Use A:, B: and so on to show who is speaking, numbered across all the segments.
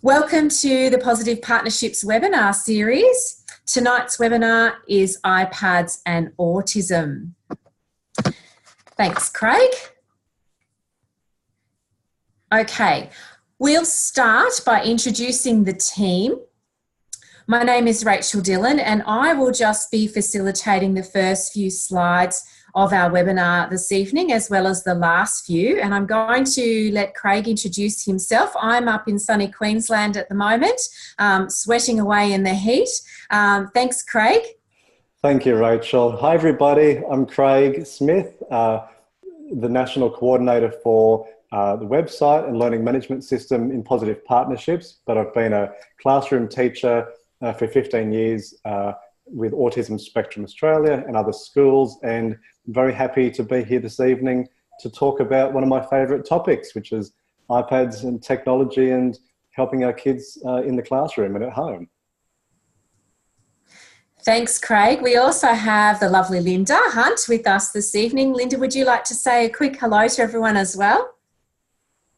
A: Welcome to the Positive Partnerships webinar series. Tonight's webinar is iPads and autism. Thanks, Craig. Okay, we'll start by introducing the team. My name is Rachel Dillon and I will just be facilitating the first few slides of our webinar this evening, as well as the last few. And I'm going to let Craig introduce himself. I'm up in sunny Queensland at the moment, sweating away in the heat. Thanks, Craig.
B: Thank you, Rachel. Hi, everybody. I'm Craig Smith, the National Coordinator for the website and learning management system in Positive Partnerships, but I've been a classroom teacher for 15 years with Autism Spectrum Australia and other schools, and I'm very happy to be here this evening to talk about one of my favourite topics, which is iPads and technology and helping our kids in the classroom and at home.
A: Thanks, Craig. We also have the lovely Linda Hunt with us this evening. Linda, would you like to say a quick hello to everyone as well?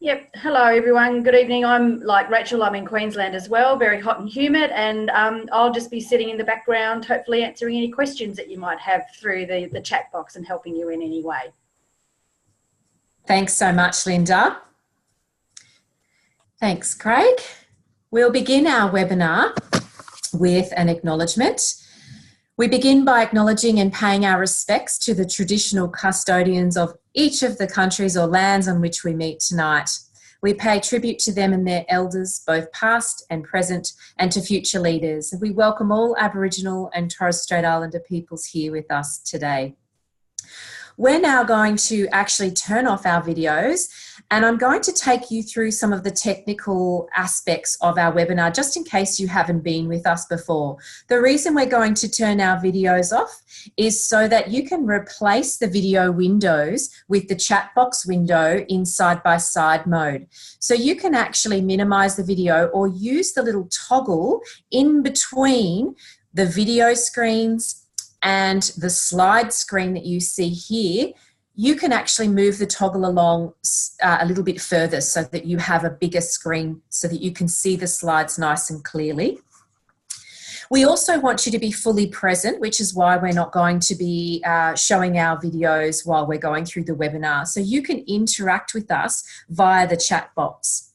C: Yep. Hello, everyone. Good evening. I'm like Rachel. I'm in Queensland as well, very hot and humid, and I'll just be sitting in the background, hopefully answering any questions that you might have through the chat box and helping you in any way.
A: Thanks so much, Linda. Thanks, Craig. We'll begin our webinar with an acknowledgement. We begin by acknowledging and paying our respects to the traditional custodians of each of the countries or lands on which we meet tonight. We pay tribute to them and their elders, both past and present, and to future leaders. We welcome all Aboriginal and Torres Strait Islander peoples here with us today. We're now going to actually turn off our videos, and I'm going to take you through some of the technical aspects of our webinar, just in case you haven't been with us before. The reason we're going to turn our videos off is so that you can replace the video windows with the chat box window in side-by-side mode. So you can actually minimize the video or use the little toggle in between the video screens and the slide screen that you see here. You can actually move the toggle along a little bit further so that you have a bigger screen so that you can see the slides nice and clearly. We also want you to be fully present, which is why we're not going to be showing our videos while we're going through the webinar. So you can interact with us via the chat box.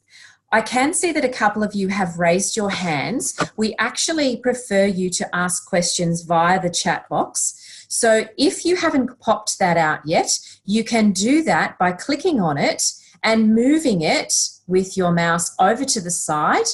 A: I can see that a couple of you have raised your hands. We actually prefer you to ask questions via the chat box. So if you haven't popped that out yet, you can do that by clicking on it and moving it with your mouse over to the side.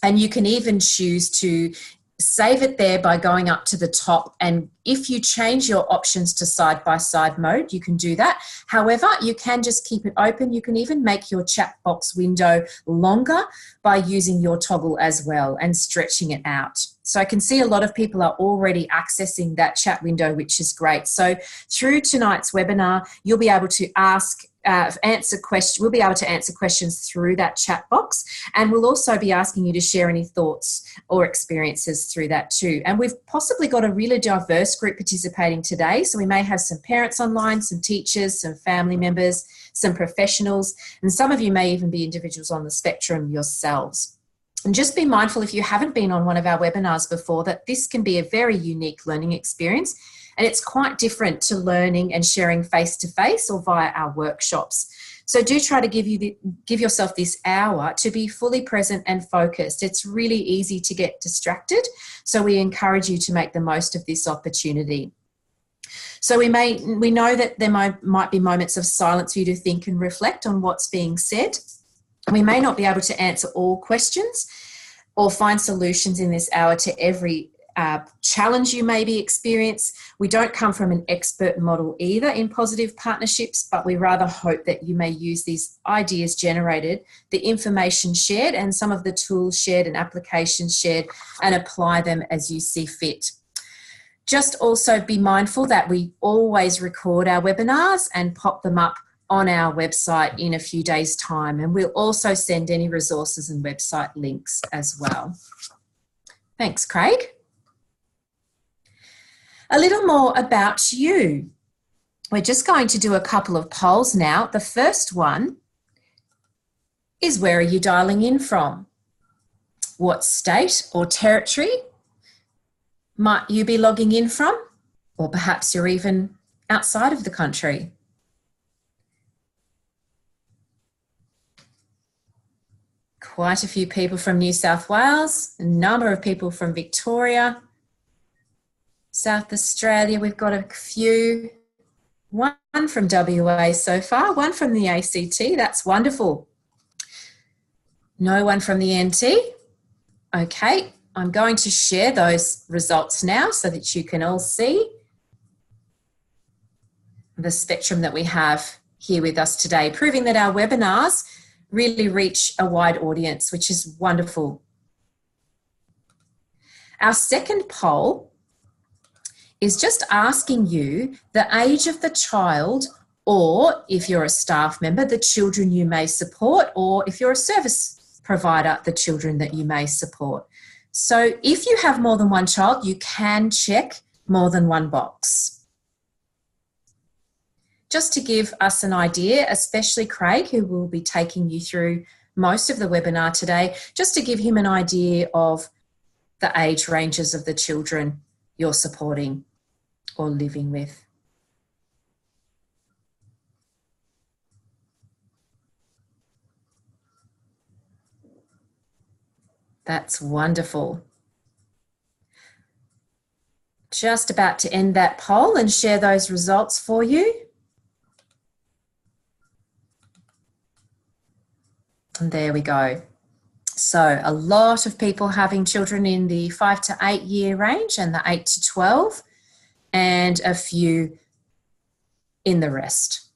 A: And you can even choose to save it there by going up to the top, and if you change your options to side-by-side mode, you can do that. However, you can just keep it open. You can even make your chat box window longer by using your toggle as well and stretching it out. So I can see a lot of people are already accessing that chat window, which is great. So through tonight's webinar, you'll be able to we'll be able to answer questions through that chat box, and we'll also be asking you to share any thoughts or experiences through that too. And we've possibly got a really diverse group participating today, so we may have some parents online, some teachers, some family members, some professionals, and some of you may even be individuals on the spectrum yourselves. And just be mindful, if you haven't been on one of our webinars before, that this can be a very unique learning experience. And it's quite different to learning and sharing face-to-face or via our workshops. So do try to give yourself this hour to be fully present and focused. It's really easy to get distracted, so we encourage you to make the most of this opportunity. So we know that there might be moments of silence for you to think and reflect on what's being said. We may not be able to answer all questions or find solutions in this hour to every challenge you may be experiencing. We don't come from an expert model either in positive partnerships, but we rather hope that you may use these ideas generated, the information shared, and some of the tools shared and applications shared, and apply them as you see fit. Just also be mindful that we always record our webinars and pop them up on our website in a few days' time, and we'll also send any resources and website links as well. Thanks, Craig. A little more about you. We're just going to do a couple of polls now. The first one is, where are you dialing in from? what state or territory might you be logging in from? Or perhaps you're even outside of the country. Quite a few people from New South Wales, a number of people from Victoria, South Australia, we've got a few. One from WA so far, one from the ACT, that's wonderful. No one from the NT. Okay, I'm going to share those results now so that you can all see the spectrum that we have here with us today, proving that our webinars really reach a wide audience, which is wonderful. Our second poll is just asking you the age of the child, or if you're a staff member, the children you may support, or if you're a service provider, the children that you may support. So if you have more than one child, you can check more than one box. Just to give us an idea, especially Craig, who will be taking you through most of the webinar today, just to give him an idea of the age ranges of the children you're supporting or living with. That's wonderful. Just about to end that poll and share those results for you. And there we go. So a lot of people having children in the 5 to 8 year range and the 8 to 12, and a few in the rest.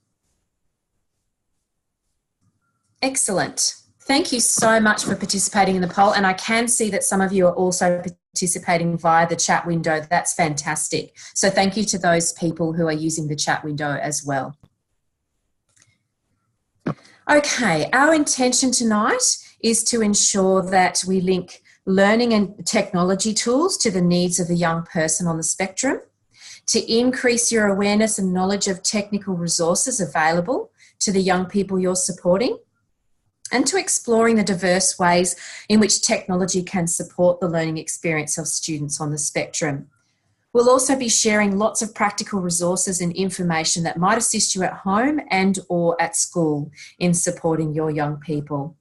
A: Excellent. Thank you so much for participating in the poll. And I can see that some of you are also participating via the chat window. That's fantastic. So thank you to those people who are using the chat window as well. Okay, our intention tonight is to ensure that we link learning and technology tools to the needs of a young person on the spectrum, to increase your awareness and knowledge of technical resources available to the young people you're supporting, and to exploring the diverse ways in which technology can support the learning experience of students on the spectrum. We'll also be sharing lots of practical resources and information that might assist you at home and or at school in supporting your young people.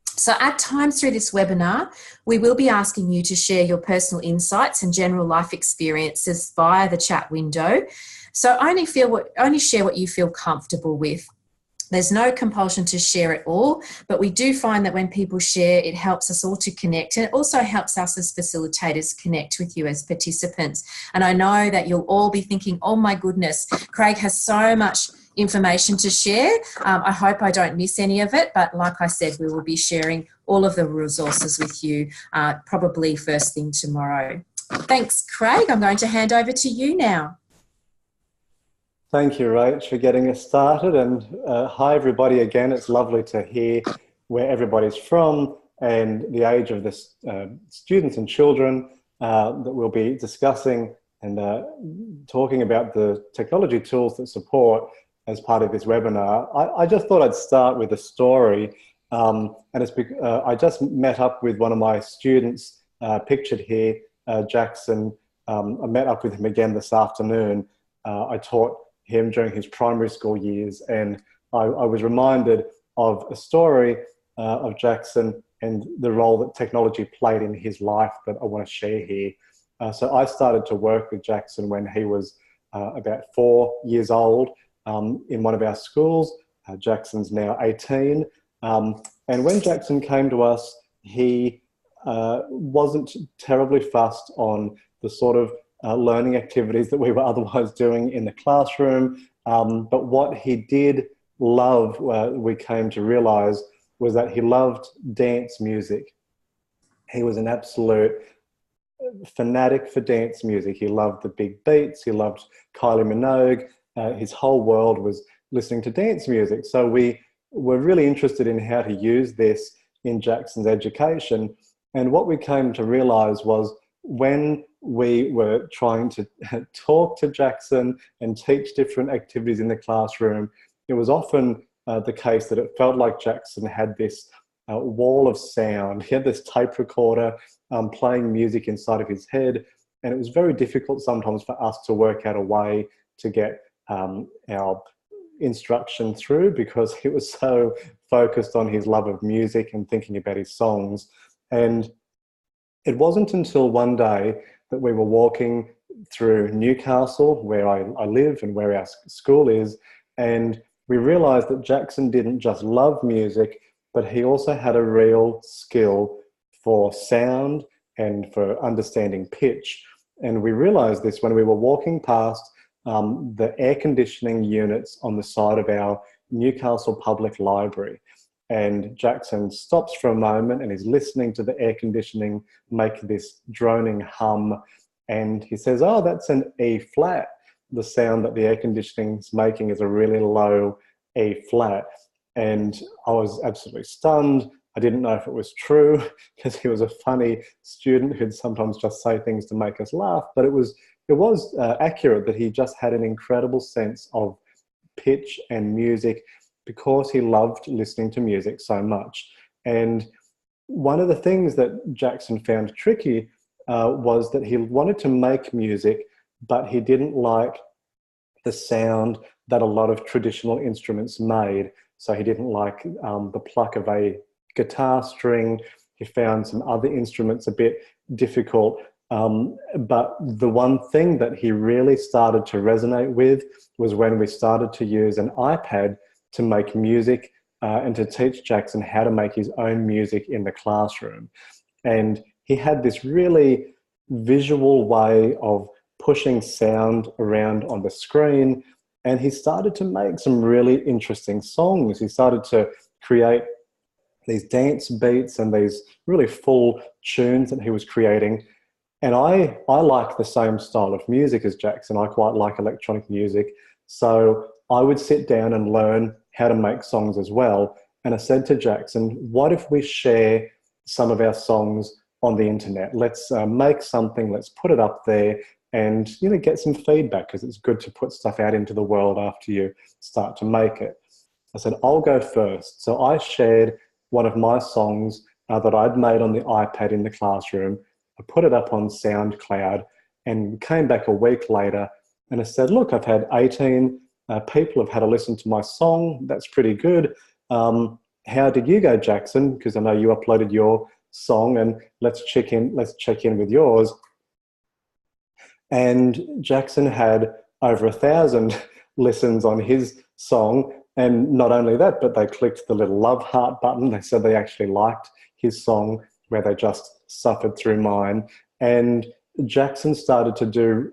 A: So at times through this webinar, we will be asking you to share your personal insights and general life experiences via the chat window. So only share what you feel comfortable with. There's no compulsion to share it all, but we do find that when people share, it helps us all to connect, and it also helps us as facilitators connect with you as participants. And I know that you'll all be thinking, oh my goodness, Craig has so much information to share. I hope I don't miss any of it, but like I said, we will be sharing all of the resources with you probably first thing tomorrow. Thanks, Craig. I'm going to hand over to you now.
B: Thank you, Rach, for getting us started. And hi, everybody, again. It's lovely to hear where everybody's from and the age of the students and children that we'll be discussing and talking about the technology tools that support as part of this webinar. I just thought I'd start with a story. And it's I just met up with one of my students, pictured here, Jackson. I met up with him again this afternoon. I taught him during his primary school years, and I was reminded of a story of Jackson and the role that technology played in his life that I want to share here. So I started to work with Jackson when he was about 4 years old in one of our schools. Jackson's now 18. And when Jackson came to us, he wasn't terribly fussed on the sort of learning activities that we were otherwise doing in the classroom. But what he did love, we came to realise, was that he loved dance music. He was an absolute fanatic for dance music. He loved the big beats. He loved Kylie Minogue. His whole world was listening to dance music. So we were really interested in how to use this in Jackson's education. And what we came to realise was when we were trying to talk to Jackson and teach different activities in the classroom, it was often the case that it felt like Jackson had this wall of sound. He had this tape recorder playing music inside of his head, and it was very difficult sometimes for us to work out a way to get our instruction through, because he was so focused on his love of music and thinking about his songs. And it wasn't until one day that we were walking through Newcastle, where I live and where our school is, and we realised that Jackson didn't just love music, but he also had a real skill for sound and for understanding pitch. And we realised this when we were walking past the air conditioning units on the side of our Newcastle Public Library. And Jackson stops for a moment and he's listening to the air conditioning make this droning hum. And he says, "Oh, that's an E flat. The sound that the air conditioning is making is a really low E flat." And I was absolutely stunned. I didn't know if it was true, because he was a funny student who'd sometimes just say things to make us laugh. But it was accurate that he just had an incredible sense of pitch and music, because he loved listening to music so much. And one of the things that Jackson found tricky was that he wanted to make music, but he didn't like the sound that a lot of traditional instruments made. So he didn't like the pluck of a guitar string. He found some other instruments a bit difficult. But the one thing that he really started to resonate with was when we started to use an iPad to make music and to teach Jackson how to make his own music in the classroom. And he had this really visual way of pushing sound around on the screen, and he started to make some really interesting songs. He started to create these dance beats and these really full tunes that he was creating. And I like the same style of music as Jackson. I quite like electronic music. So I would sit down and learn how to make songs as well. And I said to Jackson, what if we share some of our songs on the internet? Let's make something, let's put it up there and get some feedback, because it's good to put stuff out into the world after you start to make it. I said, I'll go first. So I shared one of my songs that I'd made on the iPad in the classroom. I put it up on SoundCloud and came back a week later and I said, look, I've had 18 people have had a listen to my song. That's pretty good. How did you go, Jackson? Because I know you uploaded your song, and let's check in with yours. And Jackson had over 1,000 listens on his song. And not only that, but they clicked the little love heart button. They said they actually liked his song, where they just suffered through mine. And Jackson started to do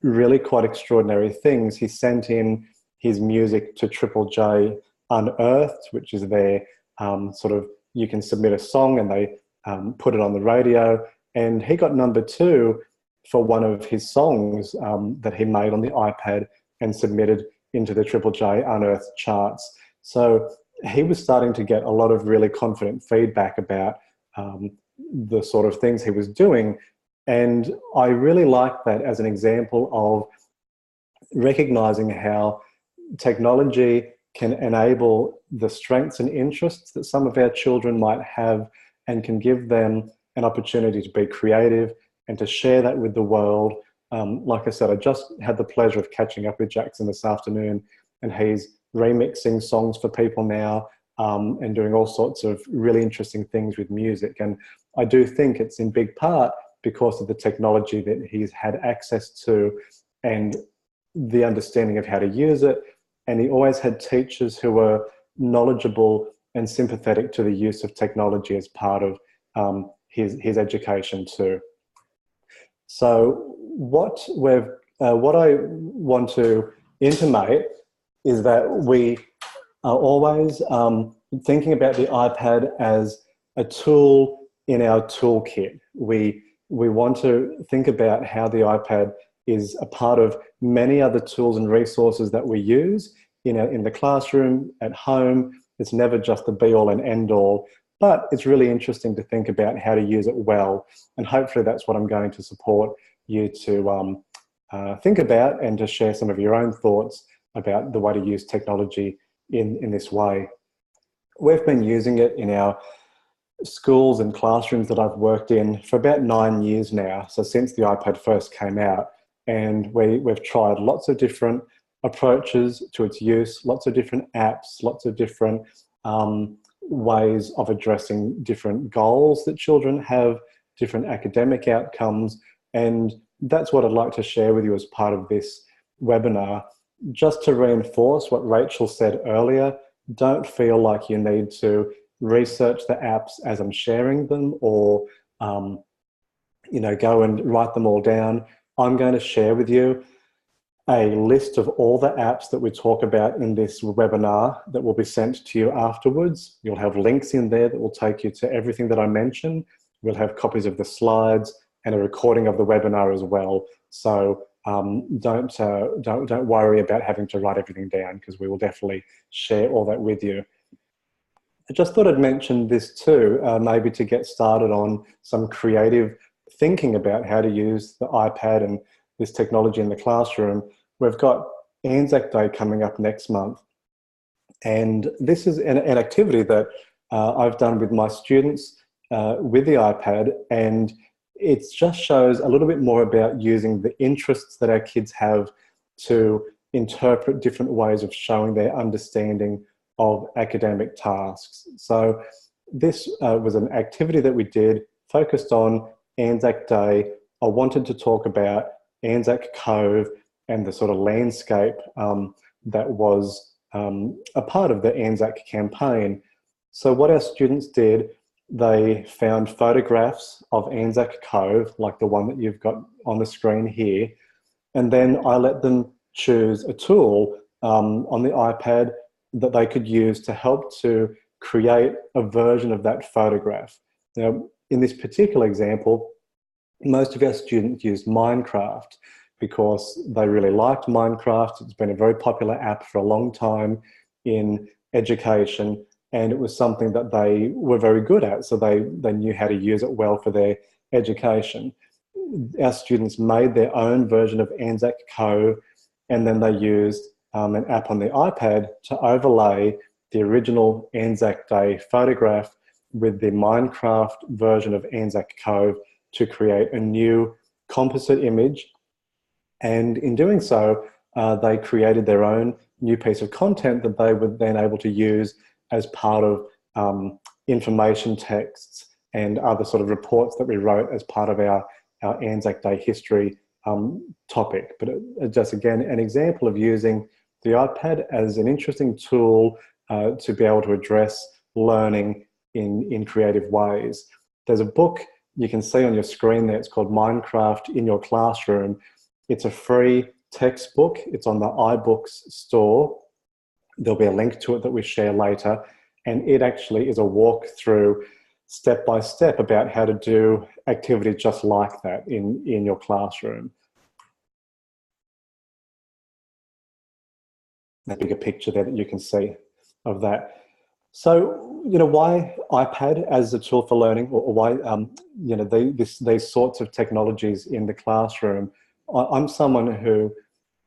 B: really quite extraordinary things. He sent in his music to Triple J Unearthed, which is their you can submit a song and they put it on the radio. And he got #2 for one of his songs that he made on the iPad and submitted into the Triple J Unearthed charts. So he was starting to get a lot of really confident feedback about the sort of things he was doing. And I really like that as an example of recognizing how technology can enable the strengths and interests that some of our children might have, and can give them an opportunity to be creative and to share that with the world. Like I said, I just had the pleasure of catching up with Jackson this afternoon, and he's remixing songs for people now and doing all sorts of really interesting things with music. And I do think it's in big part because of the technology that he's had access to and the understanding of how to use it. And he always had teachers who were knowledgeable and sympathetic to the use of technology as part of his education too. So what I want to intimate is that we are always thinking about the iPad as a tool in our toolkit. We want to think about how the iPad is a part of many other tools and resources that we use in the classroom, at home. It's never just the be-all and end-all, but it's really interesting to think about how to use it well. And hopefully that's what I'm going to support you to think about, and to share some of your own thoughts about the way to use technology in this way. We've been using it in our schools and classrooms that I've worked in for about 9 years now, so since the iPad first came out. And we've tried lots of different approaches to its use, lots of different apps, lots of different ways of addressing different goals that children have, different academic outcomes. And that's what I'd like to share with you as part of this webinar. Just to reinforce what Rachel said earlier, don't feel like you need to research the apps as I'm sharing them, or go and write them all down. I'm going to share with you a list of all the apps that we talk about in this webinar that will be sent to you afterwards. You'll have links in there that will take you to everything that I mentioned. We'll have copies of the slides and a recording of the webinar as well. So don't worry about having to write everything down, because we will definitely share all that with you. I just thought I'd mention this too, maybe to get started on some creative thinking about how to use the iPad and this technology in the classroom. We've got Anzac Day coming up next month, and this is an activity that I've done with my students with the iPad, and it just shows a little bit more about using the interests that our kids have to interpret different ways of showing their understanding of academic tasks. So this was an activity that we did focused on Anzac Day. I wanted to talk about Anzac Cove and the sort of landscape that was a part of the Anzac campaign. So what our students did, they found photographs of Anzac Cove, like the one that you've got on the screen here, and then I let them choose a tool on the iPad that they could use to help to create a version of that photograph. Now, in this particular example, most of our students used Minecraft because they really liked Minecraft. It's been a very popular app for a long time in education, and it was something that they were very good at, so they knew how to use it well for their education. Our students made their own version of Anzac Cove, and then they used an app on the iPad to overlay the original Anzac Day photograph with the Minecraft version of Anzac Cove to create a new composite image. And in doing so, they created their own new piece of content that they were then able to use as part of information texts and other sort of reports that we wrote as part of our Anzac Day history topic. But just again, an example of using the iPad as an interesting tool to be able to address learning in creative ways. There's a book you can see on your screen there. It's called Minecraft in Your Classroom. It's a free textbook. It's on the iBooks store. There'll be a link to it that we share later. And it actually is a walkthrough step by step about how to do activities just like that in your classroom. A bigger picture there that you can see of that. So, why iPad as a tool for learning, or why, these sorts of technologies in the classroom? I'm someone who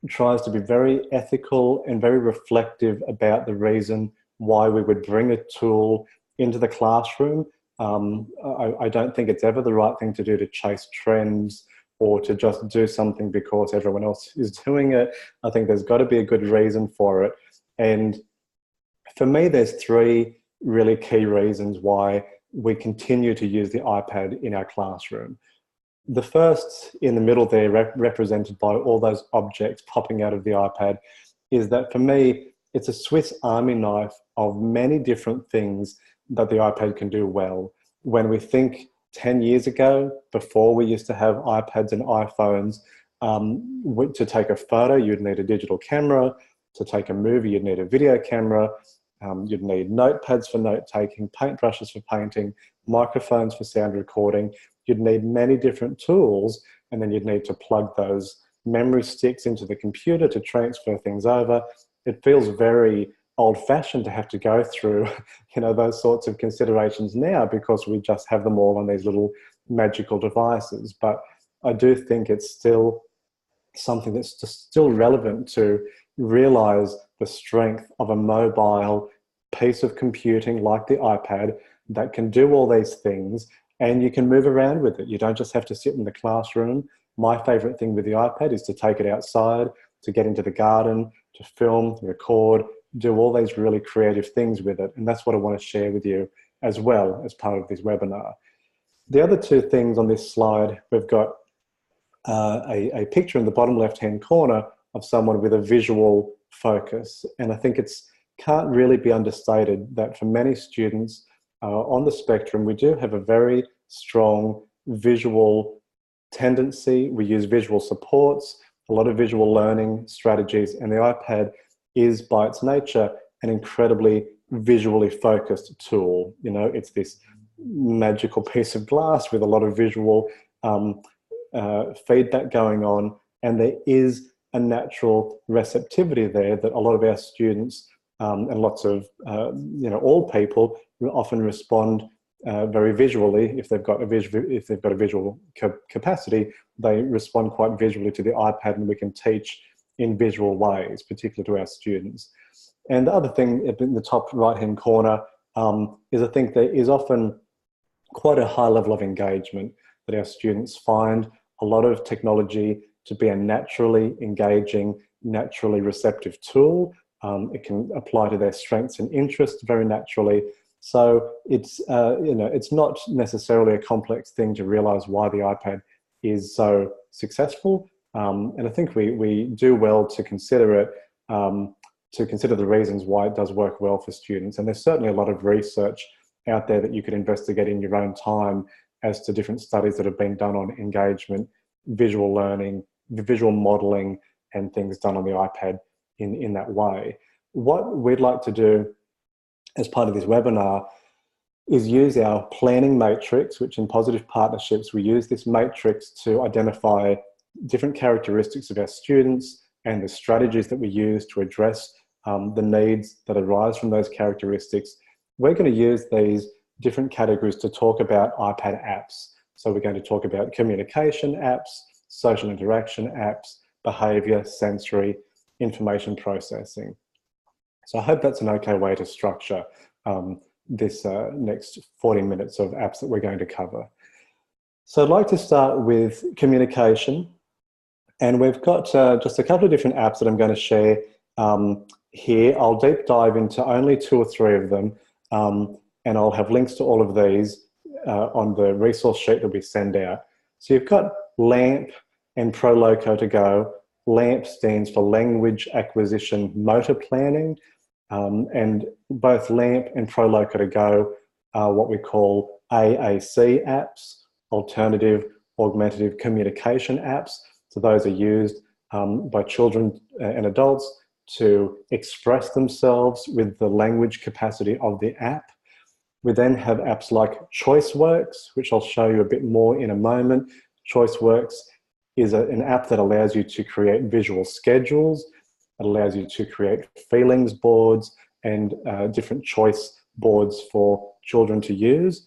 B: tries to be very ethical and very reflective about the reason why we would bring a tool into the classroom. I don't think it's ever the right thing to do to chase trends or to just do something because everyone else is doing it. I think there's got to be a good reason for it. And for me, there's three really key reasons why we continue to use the iPad in our classroom. The first, in the middle there, represented by all those objects popping out of the iPad, is that for me, it's a Swiss Army knife of many different things that the iPad can do well. When we think 10 years ago, before we used to have iPads and iPhones, to take a photo, you'd need a digital camera. To take a movie, you'd need a video camera. You'd need notepads for note-taking, paintbrushes for painting, microphones for sound recording. You'd need many different tools, and then you'd need to plug those memory sticks into the computer to transfer things over. It feels very old-fashioned to have to go through, those sorts of considerations now, because we just have them all on these little magical devices. But I do think it's still something that's just still relevant to realize the strength of a mobile, piece of computing like the iPad that can do all these things, and you can move around with it. You don't just have to sit in the classroom. My favorite thing with the iPad is to take it outside, to get into the garden, to film, record, do all these really creative things with it. And that's what I want to share with you as well as part of this webinar. The other two things on this slide, we've got a picture in the bottom left-hand corner of someone with a visual focus. And I think it's can't really be understated that for many students on the spectrum, we do have a very strong visual tendency. We use visual supports, a lot of visual learning strategies, and the iPad is by its nature an incredibly visually focused tool. You know, it's this magical piece of glass with a lot of visual feedback going on, and there is a natural receptivity there that a lot of our students and lots of all people often respond very visually. If they've got a visual capacity, they respond quite visually to the iPad, and we can teach in visual ways, particularly to our students. And the other thing in the top right-hand corner is I think there is often quite a high level of engagement, that our students find a lot of technology to be a naturally engaging, naturally receptive tool. It can apply to their strengths and interests very naturally. So it's, it's not necessarily a complex thing to realize why the iPad is so successful. And I think we do well to consider it, to consider the reasons why it does work well for students. And there's certainly a lot of research out there that you could investigate in your own time as to different studies that have been done on engagement, visual learning, visual modeling, and things done on the iPad in that way. What we'd like to do as part of this webinar is use our planning matrix, which in Positive Partnerships, we use this matrix to identify different characteristics of our students and the strategies that we use to address the needs that arise from those characteristics. We're going to use these different categories to talk about iPad apps. So we're going to talk about communication apps, social interaction apps, behavior, sensory, information processing. So I hope that's an okay way to structure this next 40 minutes of apps that we're going to cover. So I'd like to start with communication. And we've got just a couple of different apps that I'm going to share here. I'll deep dive into only 2 or 3 of them. And I'll have links to all of these on the resource sheet that we send out. So you've got LAMP and ProLoco to go. LAMP stands for Language Acquisition Motor Planning. And both LAMP and ProLoco to go are what we call AAC apps, Alternative Augmentative Communication apps. So those are used by children and adults to express themselves with the language capacity of the app. We then have apps like ChoiceWorks, which I'll show you a bit more in a moment. ChoiceWorks is an app that allows you to create visual schedules. It allows you to create feelings boards and different choice boards for children to use.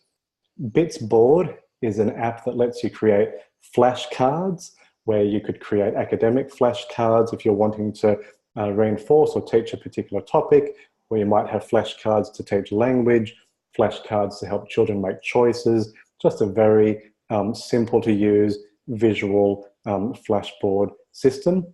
B: Bits Board is an app that lets you create flashcards, where you could create academic flashcards if you're wanting to reinforce or teach a particular topic, where you might have flashcards to teach language, flashcards to help children make choices. Just a very simple to use visual flashboard system.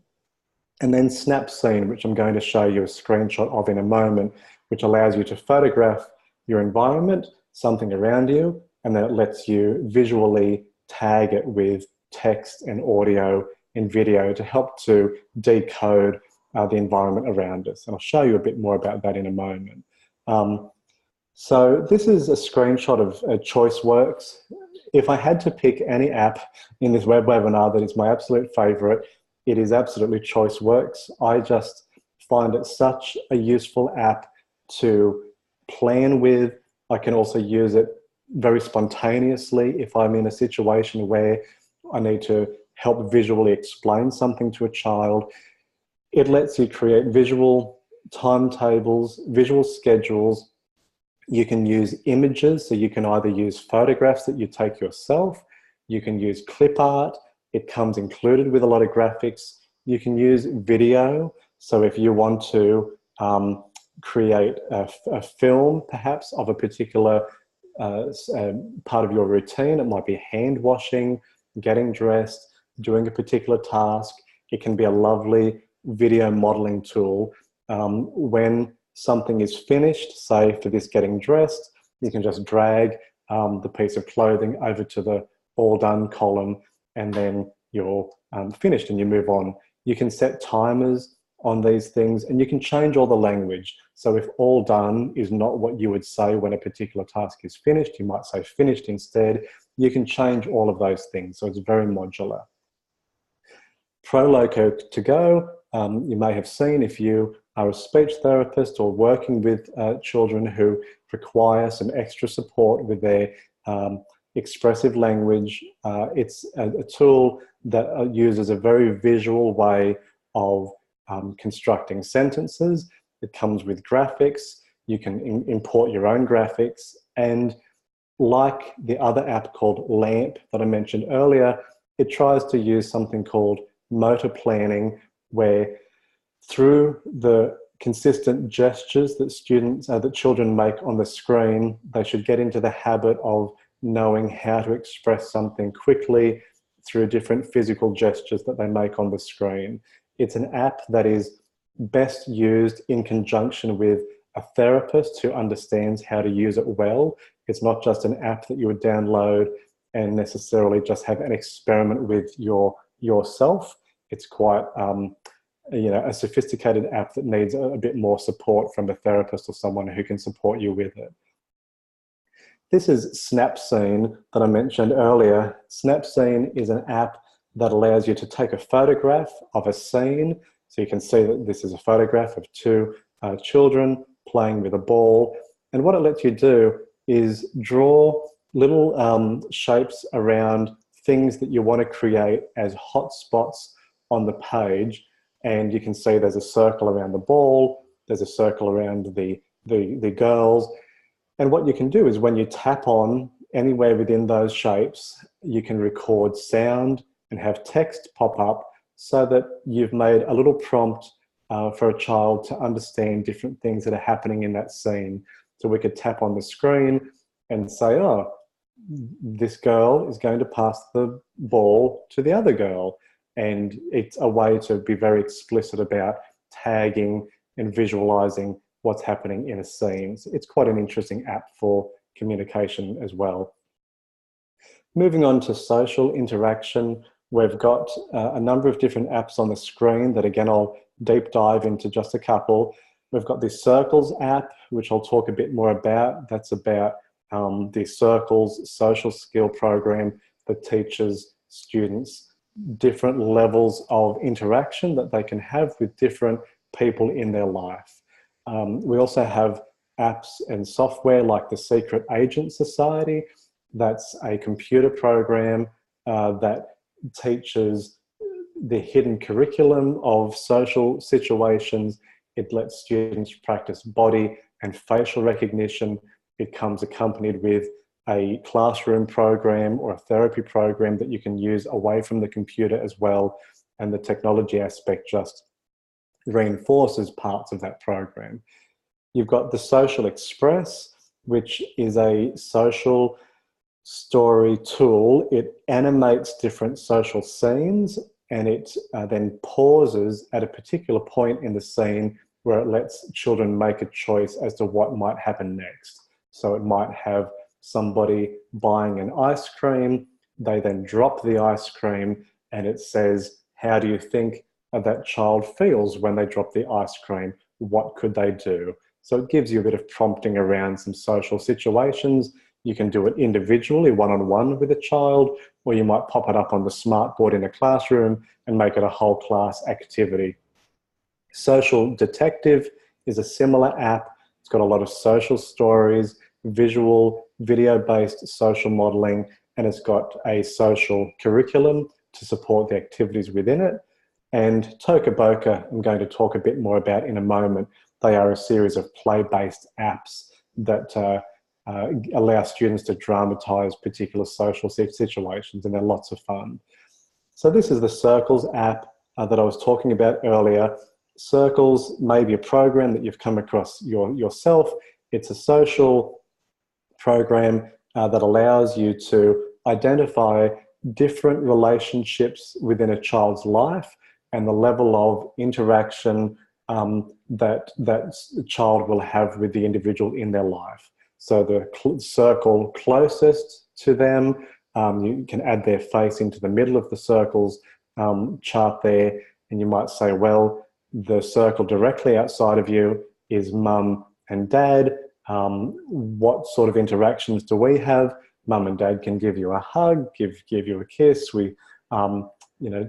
B: And then Snapscene, which I'm going to show you a screenshot of in a moment, which allows you to photograph your environment, something around you, and then it lets you visually tag it with text and audio and video to help to decode the environment around us. And I'll show you a bit more about that in a moment. So this is a screenshot of ChoiceWorks. If I had to pick any app in this web webinar that is my absolute favorite, it is absolutely ChoiceWorks. I just find it such a useful app to plan with. I can also use it very spontaneously if I'm in a situation where I need to help visually explain something to a child. It lets you create visual timetables, visual schedules. You can use images, so you can either use photographs that you take yourself, you can use clip art, it comes included with a lot of graphics. You can use video, so if you want to create a film perhaps of a particular part of your routine. It might be hand washing, getting dressed, doing a particular task. It can be a lovely video modeling tool. When something is finished, say for this getting dressed, you can just drag the piece of clothing over to the all done column, and then you're finished and you move on. You can set timers on these things, and you can change all the language. So if all done is not what you would say when a particular task is finished, you might say finished instead. You can change all of those things, so it's very modular. Proloco to go, you may have seen if you are a speech therapist or working with children who require some extra support with their expressive language. It's a tool that uses a very visual way of constructing sentences. It comes with graphics. You can import your own graphics, and like the other app called LAMP that I mentioned earlier, it tries to use something called motor planning, where through the consistent gestures that children make on the screen, they should get into the habit of knowing how to express something quickly through different physical gestures that they make on the screen. It's an app that is best used in conjunction with a therapist who understands how to use it well. It's not just an app that you would download and necessarily just have an experiment with yourself. It's quite a sophisticated app that needs a bit more support from a therapist or someone who can support you with it. This is Snapscene that I mentioned earlier. Snapscene is an app that allows you to take a photograph of a scene. So you can see that this is a photograph of two children playing with a ball. And what it lets you do is draw little shapes around things that you want to create as hotspots on the page. And you can see there's a circle around the ball, there's a circle around the girls. And what you can do is when you tap on anywhere within those shapes, you can record sound and have text pop up so that you've made a little prompt for a child to understand different things that are happening in that scene. So we could tap on the screen and say, oh, this girl is going to pass the ball to the other girl. And it's a way to be very explicit about tagging and visualizing what's happening in a scene. So it's quite an interesting app for communication as well. Moving on to social interaction, we've got a number of different apps on the screen that, again, I'll deep dive into just a couple. We've got the Circles app, which I'll talk a bit more about. That's about the Circles social skill program that teaches students different levels of interaction that they can have with different people in their life. We also have apps and software like the Secret Agent Society. That's a computer program that teaches the hidden curriculum of social situations. It lets students practice body and facial recognition. It comes accompanied with a classroom program or a therapy program that you can use away from the computer as well. And the technology aspect just reinforces parts of that program. You've got the Social Express, which is a social story tool. It animates different social scenes, and it then pauses at a particular point in the scene where it lets children make a choice as to what might happen next. So it might have somebody buying an ice cream. They then drop the ice cream, and it says, how do you think that child feels when they drop the ice cream? What could they do? So it gives you a bit of prompting around some social situations. You can do it individually, one-on-one with a child, or you might pop it up on the smartboard in a classroom and make it a whole class activity. Social Detective is a similar app. It's got a lot of social stories, visual, video-based social modeling, and it's got a social curriculum to support the activities within it. And Toca Boca, I'm going to talk a bit more about in a moment. They are a series of play-based apps that allow students to dramatize particular social situations, and they're lots of fun. So this is the Circles app that I was talking about earlier. Circles may be a program that you've come across yourself. It's a social program that allows you to identify different relationships within a child's life and the level of interaction that child will have with the individual in their life. So the circle closest to them, you can add their face into the middle of the circles chart there, and you might say, well, the circle directly outside of you is mum and dad. What sort of interactions do we have? Mum and dad can give you a hug, give you a kiss. We,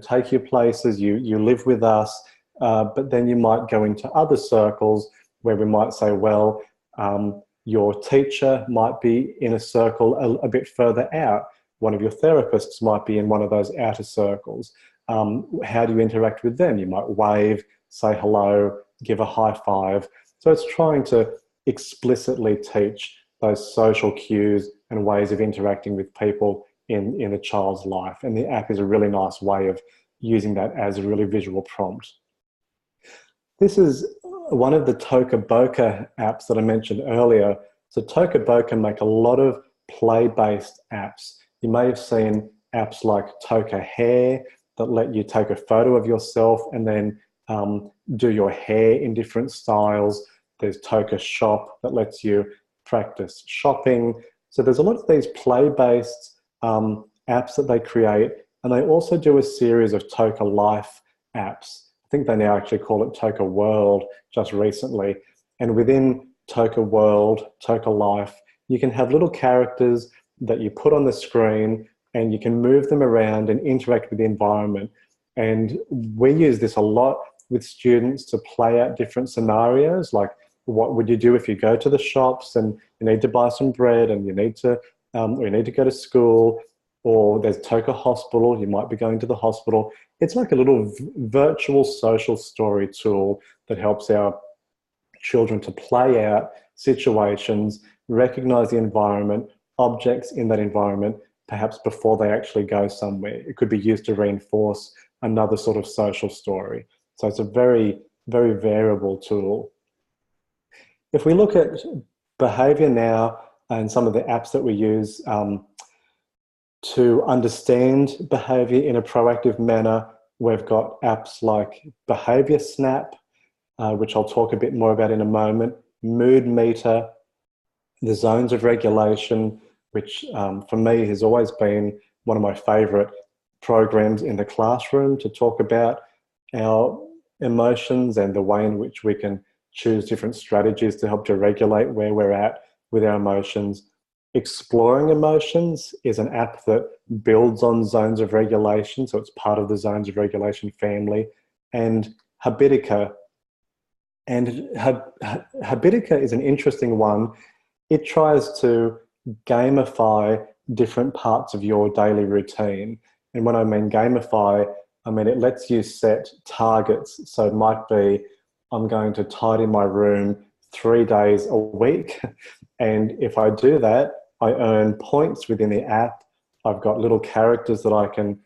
B: take you places. You live with us. But then you might go into other circles where we might say, well, your teacher might be in a circle a bit further out. One of your therapists might be in one of those outer circles. How do you interact with them? You might wave, say hello, give a high five. So it's trying to explicitly teach those social cues and ways of interacting with people in a child's life. And the app is a really nice way of using that as a really visual prompt. This is one of the Toca Boca apps that I mentioned earlier. So Toca Boca make a lot of play-based apps. You may have seen apps like Toca Hair that let you take a photo of yourself and then do your hair in different styles. There's Toca Shop that lets you practice shopping. So there's a lot of these play-based apps that they create, and they also do a series of Toca Life apps. I think they now actually call it Toca World just recently. And within Toca World, Toca Life, you can have little characters that you put on the screen and you can move them around and interact with the environment. And we use this a lot with students to play out different scenarios, like what would you do if you go to the shops and you need to buy some bread and you need to go to school, or there's Toca Hospital, you might be going to the hospital. It's like a little virtual social story tool that helps our children to play out situations, recognize the environment, objects in that environment, perhaps before they actually go somewhere. It could be used to reinforce another sort of social story. So it's a very, very variable tool. If we look at behavior now and some of the apps that we use to understand behavior in a proactive manner, we've got apps like Behavior Snap, which I'll talk a bit more about in a moment, Mood Meter, the Zones of Regulation, which for me has always been one of my favorite programs in the classroom to talk about our emotions and the way in which we can choose different strategies to help to regulate where we're at with our emotions. Exploring Emotions is an app that builds on Zones of Regulation, so it's part of the Zones of Regulation family. And Habitica. And Habitica is an interesting one. It tries to gamify different parts of your daily routine. And when I mean gamify, I mean it lets you set targets. So it might be, I'm going to tidy my room 3 days a week. And if I do that, I earn points within the app. I've got little characters that I can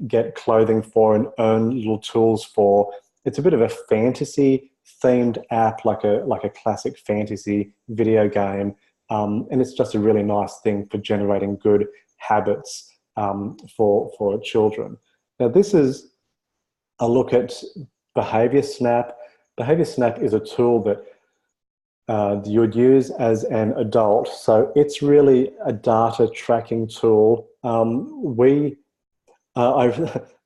B: get clothing for and earn little tools for. It's a bit of a fantasy themed app, like a classic fantasy video game. And it's just a really nice thing for generating good habits for children. Now, this is a look at Behavior Snap. Behavior Snap is a tool that you would use as an adult. So it's really a data tracking tool.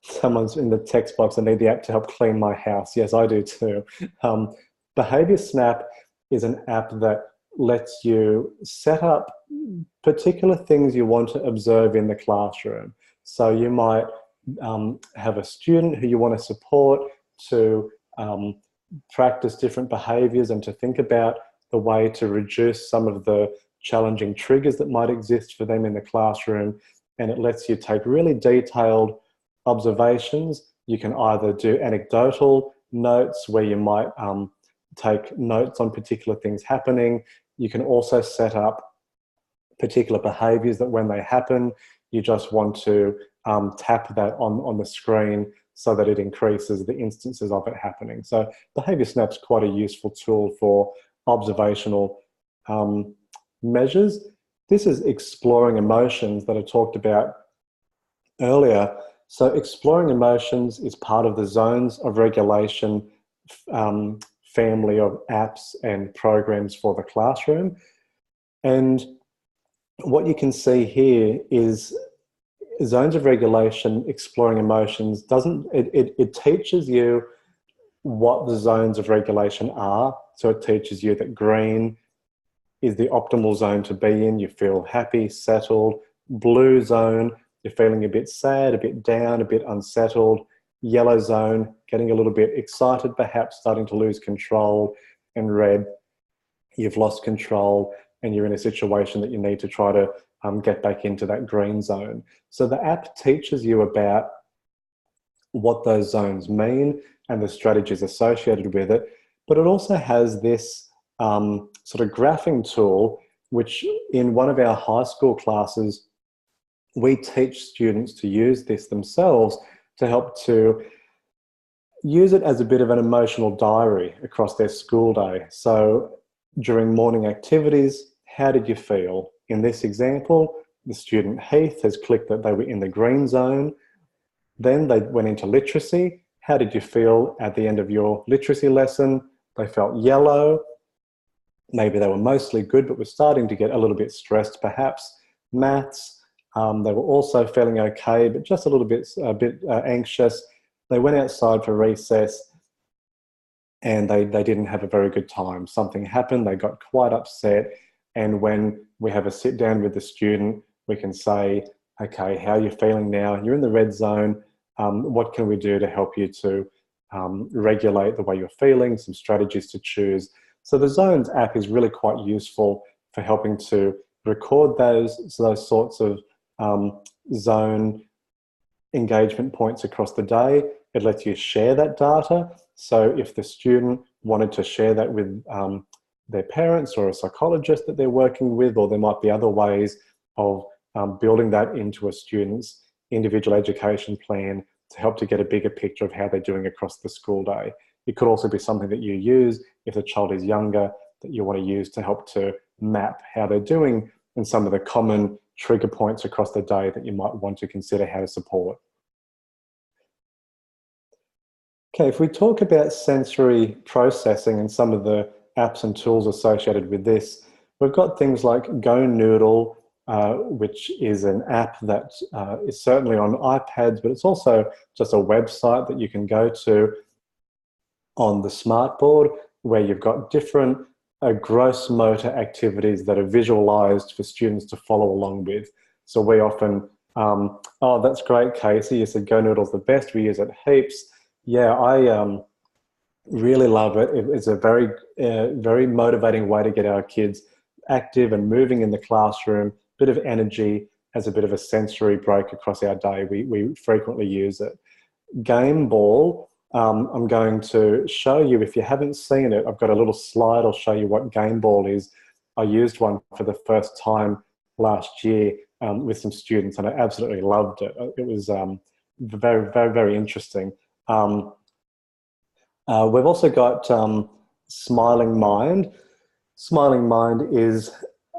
B: Someone's in the text box, I need the app to help clean my house. Yes, I do too. Behavior Snap is an app that lets you set up particular things you want to observe in the classroom. So you might have a student who you want to support to practice different behaviors and to think about the way to reduce some of the challenging triggers that might exist for them in the classroom. And it lets you take really detailed observations. You can either do anecdotal notes where you might take notes on particular things happening. You can also set up particular behaviors that when they happen, you just want to tap that on the screen so that it increases the instances of it happening. So Behaviour Snap's quite a useful tool for observational measures. This is exploring emotions that I talked about earlier. So exploring emotions is part of the zones of regulation family of apps and programs for the classroom. And what you can see here is zones of regulation, exploring emotions, it teaches you what the zones of regulation are. So it teaches you that green is the optimal zone to be in. You feel happy, settled. Blue zone, you're feeling a bit sad, a bit down, a bit unsettled. Yellow zone, getting a little bit excited, perhaps starting to lose control. And red, you've lost control and you're in a situation that you need to try to get back into that green zone. So the app teaches you about what those zones mean and the strategies associated with it, but it also has this sort of graphing tool, which in one of our high school classes, we teach students to use this themselves to help to use it as a bit of an emotional diary across their school day. So during morning activities, how did you feel? In this example, the student Heath has clicked that they were in the green zone. Then they went into literacy. How did you feel at the end of your literacy lesson? They felt yellow. Maybe they were mostly good, but were starting to get a little bit stressed, perhaps. Maths, they were also feeling okay, but just a bit anxious. They went outside for recess and they didn't have a very good time. Something happened, they got quite upset. And when we have a sit down with the student, we can say, okay, how are you feeling now? You're in the red zone. What can we do to help you to regulate the way you're feeling, some strategies to choose. So the Zones app is really quite useful for helping to record those sorts of zone engagement points across the day. It lets you share that data. So if the student wanted to share that with their parents or a psychologist that they're working with, or there might be other ways of building that into a student's individual education plan to help to get a bigger picture of how they're doing across the school day. It could also be something that you use if the child is younger, that you want to use to help to map how they're doing and some of the common trigger points across the day that you might want to consider how to support. Okay, if we talk about sensory processing and some of the apps and tools associated with this, we've got things like Go Noodle, which is an app that is certainly on iPads, but it's also just a website that you can go to on the smartboard where you've got different gross motor activities that are visualized for students to follow along with. So we often, oh, that's great, Casey, you said Go Noodle's the best, we use it heaps. Yeah, I really love it. It's a very, very motivating way to get our kids active and moving in the classroom, bit of energy as a bit of a sensory break across our day. We frequently use it. Game Ball, I'm going to show you, if you haven't seen it, I've got a little slide, I'll show you what Game Ball is. I used one for the first time last year with some students and I absolutely loved it. It was very, very, very interesting. We've also got Smiling Mind. Smiling Mind is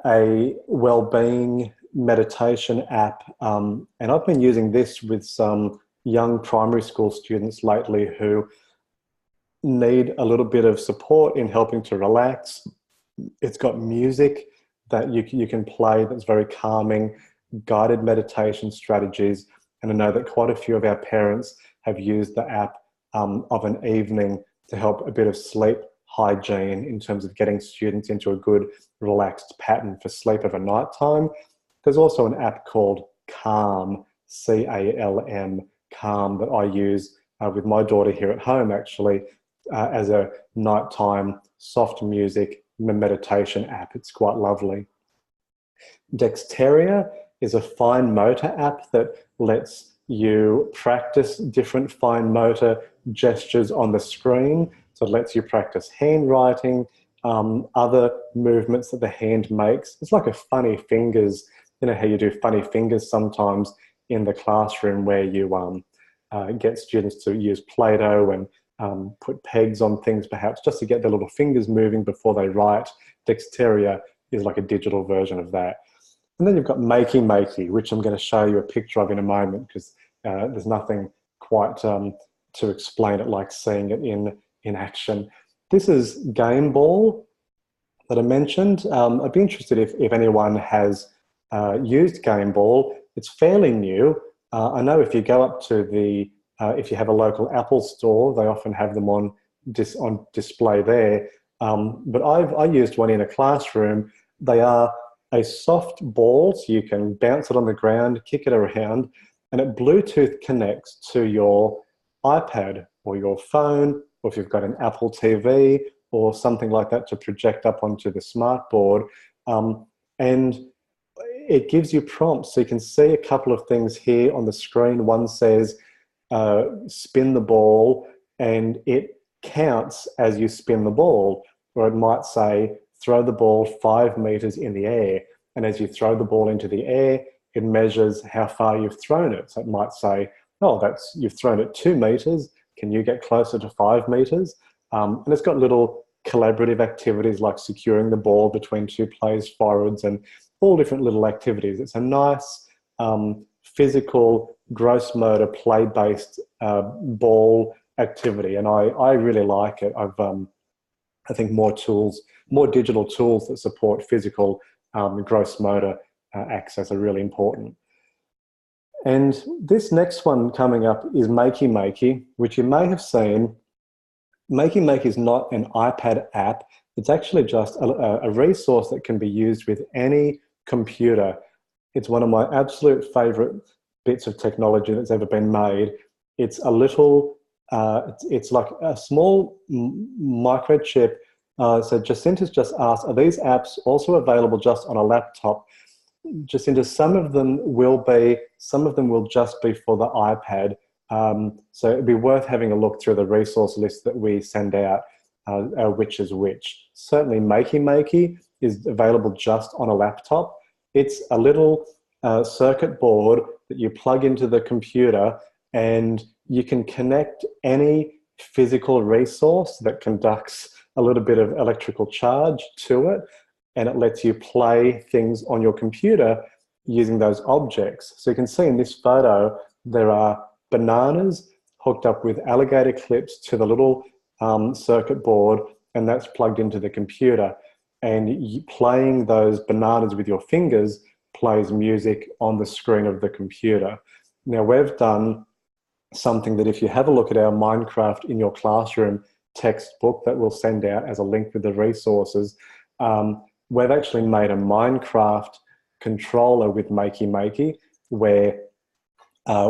B: a well-being meditation app, and I've been using this with some young primary school students lately who need a little bit of support in helping to relax. It's got music that you can play that's very calming, guided meditation strategies, and I know that quite a few of our parents have used the app of an evening to help a bit of sleep hygiene in terms of getting students into a good relaxed pattern for sleep over night time. There's also an app called Calm, C-A-L-M, Calm, that I use with my daughter here at home actually as a nighttime soft music meditation app. It's quite lovely. Dexteria is a fine motor app that lets you practice different fine motor gestures on the screen. So it lets you practice handwriting, other movements that the hand makes. It's like a funny fingers, you know how you do funny fingers sometimes in the classroom where you get students to use Play-Doh and put pegs on things perhaps just to get their little fingers moving before they write. Dexteria is like a digital version of that. And then you've got Makey Makey, which I'm going to show you a picture of in a moment because there's nothing quite to explain it like seeing it in action. This is Game Ball that I mentioned. I'd be interested if anyone has used Game Ball. It's fairly new. I know if you go up to the, if you have a local Apple store, they often have them on display there. But I used one in a classroom. They are a soft ball, so you can bounce it on the ground, kick it around, and it Bluetooth connects to your iPad or your phone, or if you've got an Apple TV or something like that to project up onto the smart board. And it gives you prompts. So you can see a couple of things here on the screen. One says, spin the ball, and it counts as you spin the ball. Or it might say, throw the ball 5 meters in the air. And as you throw the ball into the air, it measures how far you've thrown it. So it might say, oh, you've thrown it 2 meters. Can you get closer to 5 meters? And it's got little collaborative activities like securing the ball between 2 players forwards and all different little activities. It's a nice physical, gross motor, play-based ball activity. And I really like it. I think more digital tools that support physical gross motor access are really important. And this next one coming up is Makey Makey, which you may have seen. Makey Makey is not an iPad app. It's actually just a resource that can be used with any computer. It's one of my absolute favorite bits of technology that's ever been made. It's a little, it's like a small microchip. So Jacinta's just asked, are these apps also available just on a laptop? Jacinta, some of them will be, some of them will just be for the iPad. So it'd be worth having a look through the resource list that we send out, which is which. Certainly Makey Makey is available just on a laptop. It's a little circuit board that you plug into the computer, and you can connect any physical resource that conducts a little bit of electrical charge to it, and it lets you play things on your computer using those objects. So you can see in this photo, there are bananas hooked up with alligator clips to the little circuit board, and that's plugged into the computer. And playing those bananas with your fingers plays music on the screen of the computer. Now, we've done something that if you have a look at our Minecraft in your classroom textbook that we'll send out as a link with the resources, we've actually made a Minecraft controller with Makey Makey, where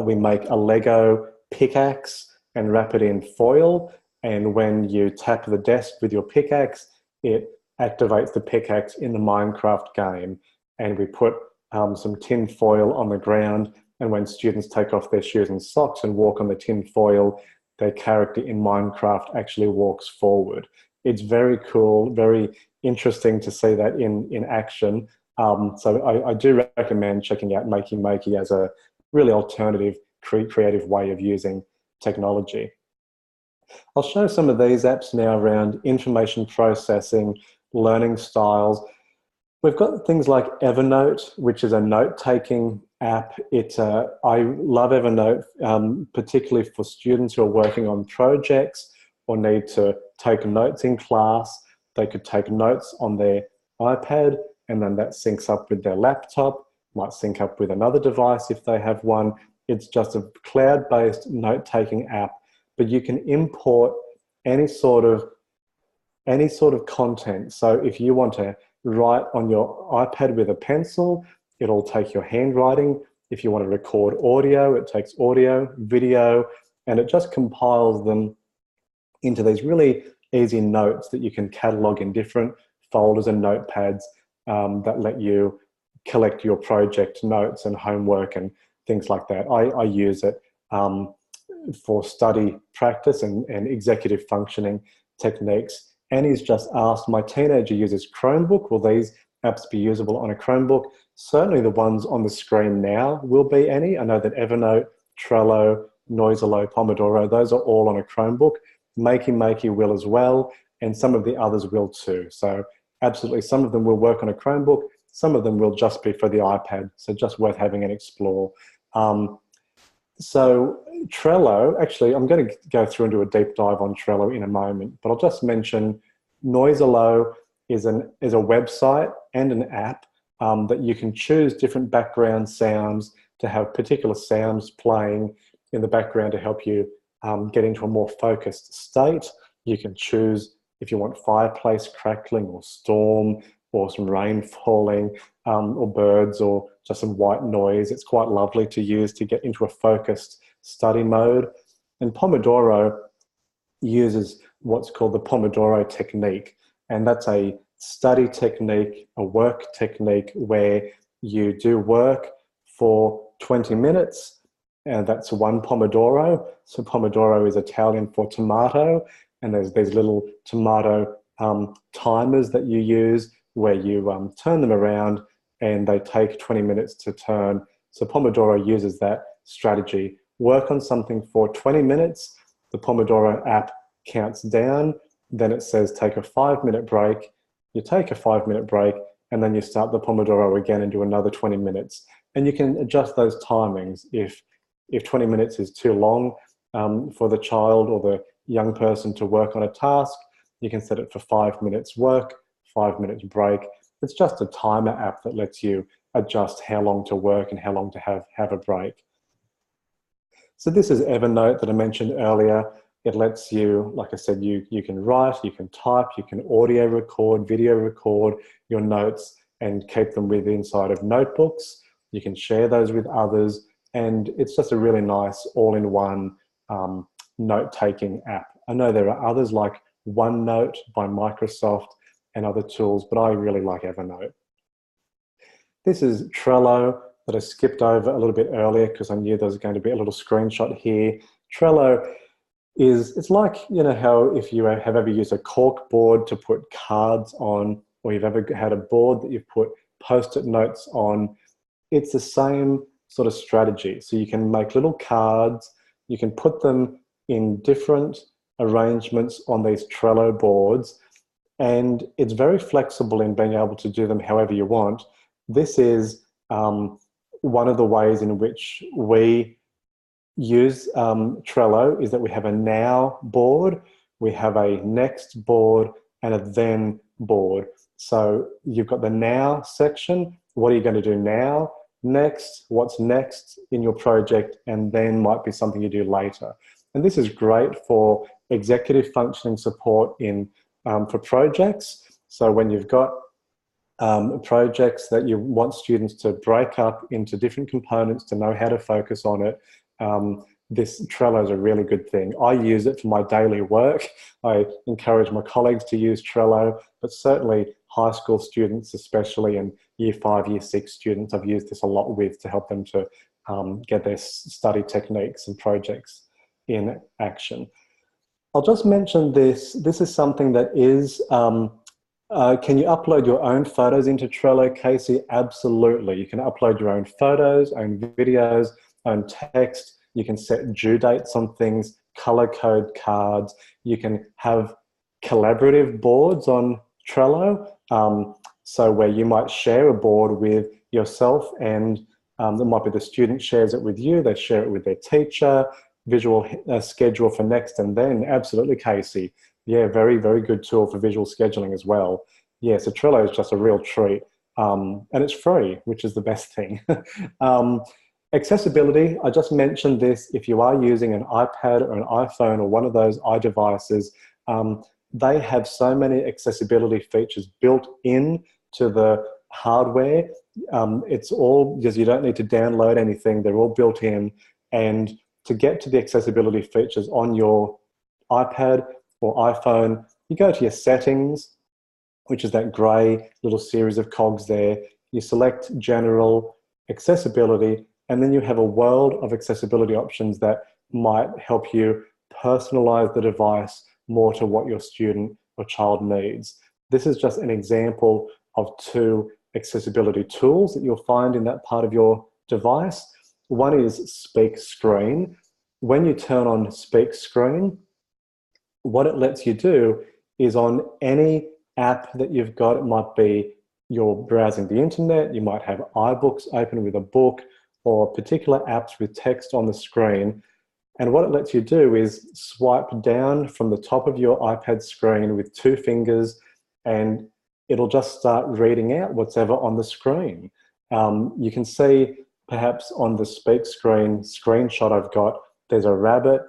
B: we make a Lego pickaxe and wrap it in foil, and when you tap the desk with your pickaxe, it activates the pickaxe in the Minecraft game. And we put some tin foil on the ground, and when students take off their shoes and socks and walk on the tin foil, their character in Minecraft actually walks forward. It's very cool, very interesting to see that in action. So I do recommend checking out Makey Makey as a really alternative, creative way of using technology. I'll show some of these apps now around information processing, learning styles. We've got things like Evernote, which is a note-taking app. I love Evernote, particularly for students who are working on projects or need to take notes in class. They could take notes on their iPad, and then that syncs up with their laptop, might sync up with another device if they have one. It's just a cloud-based note-taking app, but you can import any sort of content. So if you want to write on your iPad with a pencil, it'll take your handwriting. If you want to record audio, it takes audio, video, and it just compiles them into these really easy notes that you can catalog in different folders and notepads that let you collect your project notes and homework and things like that. I use it for study practice and executive functioning techniques. Annie's just asked, my teenager uses Chromebook. Will these apps be usable on a Chromebook? Certainly the ones on the screen now will be, Annie. I know that Evernote, Trello, Noisolo, Pomodoro, those are all on a Chromebook. Makey will as well, and some of the others will too. So absolutely, some of them will work on a Chromebook, some of them will just be for the iPad, so just worth having an explore. So Trello, actually, I'm going to go through and do a deep dive on Trello in a moment, but I'll just mention Noisolo is a website and an app that you can choose different background sounds to have particular sounds playing in the background to help you get into a more focused state. You can choose if you want fireplace crackling or storm or some rain falling or birds or just some white noise. It's quite lovely to use to get into a focused study mode. And Pomodoro uses what's called the Pomodoro technique. And that's a study technique, a work technique where you do work for 20 minutes, and that's one Pomodoro. So Pomodoro is Italian for tomato, and there's these little tomato timers that you use where you turn them around and they take 20 minutes to turn. So Pomodoro uses that strategy. Work on something for 20 minutes, the Pomodoro app counts down, then it says take a 5-minute break. You take a 5-minute break, and then you start the Pomodoro again and do another 20 minutes. And you can adjust those timings. If 20 minutes is too long for the child or the young person to work on a task, you can set it for 5 minutes work, 5 minutes break. It's just a timer app that lets you adjust how long to work and how long to have a break. So this is Evernote that I mentioned earlier. It lets you, like I said, you can write, you can type, you can audio record, video record your notes and keep them inside of notebooks. You can share those with others, and it's just a really nice all-in-one note-taking app. I know there are others like OneNote by Microsoft and other tools, but I really like Evernote. This is Trello that I skipped over a little bit earlier because I knew there was going to be a little screenshot here. Trello it's like, you know, how if you have ever used a cork board to put cards on, or you've ever had a board that you've put post-it notes on, it's the same sort of strategy. So you can make little cards, you can put them in different arrangements on these Trello boards, and it's very flexible in being able to do them however you want. This is one of the ways in which we use Trello is that we have a now board, we have a next board, and a then board. So you've got the now section. What are you going to do now? Next, what's next in your project, and then might be something you do later. And this is great for executive functioning support for projects. So when you've got projects that you want students to break up into different components to know how to focus on it, this Trello is a really good thing. I use it for my daily work. I encourage my colleagues to use Trello, but certainly high school students, especially, and year 5, year 6 students, I've used this a lot with to help them to get their study techniques and projects in action. I'll just mention this. This is something that is, can you upload your own photos into Trello, Casey? Absolutely. You can upload your own photos, own videos, own text. You can set due dates on things, color code cards. You can have collaborative boards on Trello. So where you might share a board with yourself, and it might be the student shares it with you, they share it with their teacher, visual schedule for next and then. Absolutely, Casey. Yeah, very, very good tool for visual scheduling as well. Yeah, so Trello is just a real treat. And it's free, which is the best thing. Accessibility, I just mentioned this. If you are using an iPad or an iPhone or one of those iDevices, they have so many accessibility features built in to the hardware. It's all just, you don't need to download anything. They're all built in. And to get to the accessibility features on your iPad or iPhone, you go to your settings, which is that gray little series of cogs there. You select general accessibility, and then you have a world of accessibility options that might help you personalize the device more to what your student or child needs. This is just an example of 2 accessibility tools that you'll find in that part of your device. One is Speak Screen. when you turn on speak screen, what it lets you do is on any app that you've got, it might be you're browsing the internet, you might have iBooks open with a book, or particular apps with text on the screen. And what it lets you do is swipe down from the top of your iPad screen with 2 fingers, and it'll just start reading out what's ever on the screen. You can see perhaps on the speak screen screenshot I've got, there's a rabbit,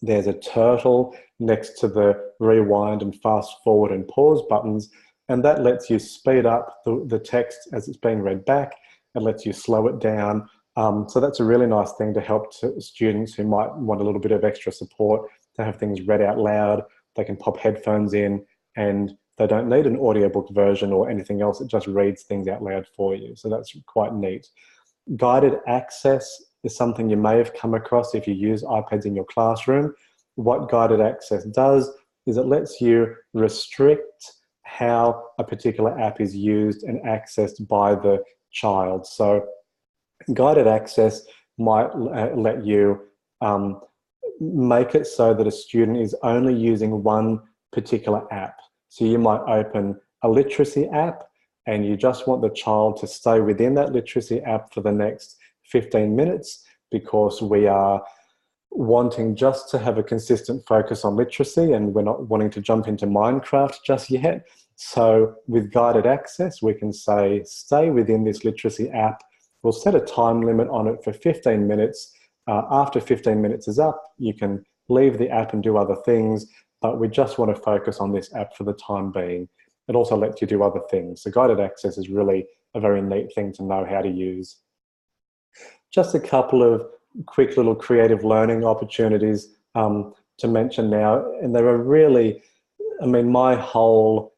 B: there's a turtle next to the rewind and fast forward and pause buttons, and that lets you speed up the text as it's being read back. It lets you slow it down. So that's a really nice thing to help students who might want a little bit of extra support to have things read out loud. They can pop headphones in and they don't need an audiobook version or anything else. It just reads things out loud for you. So that's quite neat. Guided access is something you may have come across if you use iPads in your classroom. What guided access does is it lets you restrict how a particular app is used and accessed by the child. So guided access might let you make it so that a student is only using one particular app. So you might open a literacy app and you just want the child to stay within that literacy app for the next 15 minutes because we are wanting just to have a consistent focus on literacy and we're not wanting to jump into Minecraft just yet. So with guided access, we can say, stay within this literacy app. We'll set a time limit on it for 15 minutes. After 15 minutes is up, you can leave the app and do other things, but we just want to focus on this app for the time being. It also lets you do other things. So guided access is really a very neat thing to know how to use. Just a couple of quick little creative learning opportunities to mention now. And there are really, I mean, my whole,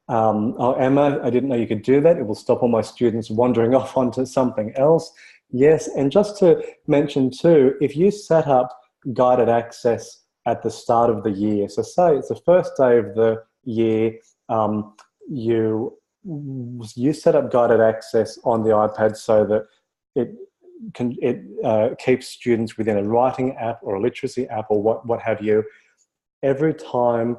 B: oh, Emma, I didn't know you could do that. It will stop all my students wandering off onto something else. Yes, and just to mention too, if you set up guided access at the start of the year, so say it's the first day of the year, you set up guided access on the iPad so that it keeps students within a writing app or a literacy app or what have you. Every time